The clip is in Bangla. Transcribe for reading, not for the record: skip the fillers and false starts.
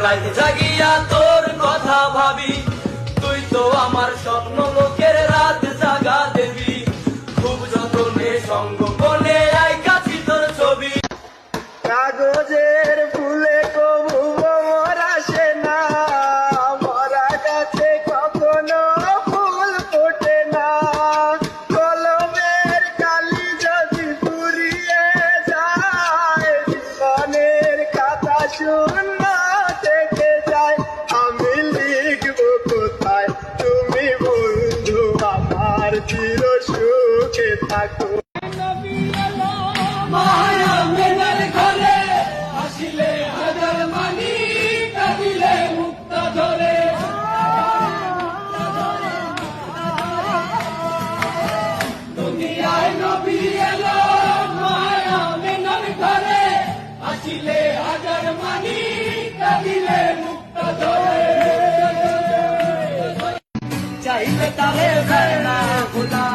রাত জাগিয়া তোর কথা ভাবি, তুই তো আমার স্বপ্ন লোকের রাত জাগা দেবী। খুব যতনে সঙ্গ কোণে আইকাছি তোর ছবি। কাগজের ফুলে কবু ভ্রমর আসে না, মরা গাছে কখনো ফুল ফোটে না। কলমের কালি যদি পুড়িয়ে যায়, জীবনের খাতা শূন্য থেকে যায়। আমি লিখবো কোথায়, তুমি বন্ধু আমার চির সুখে থাকো। মায়া মেনার ঘরে আসিলে হাজার মানি, কাঁদিলে মুক্তা ধরে। দুনিয়ায় নবী এলো মায়া মেনার ঘরে, আসিলে হাজার মানি, কাঁদিলে মুক্তা ধরে। চাইলে তারে ফের না খোদা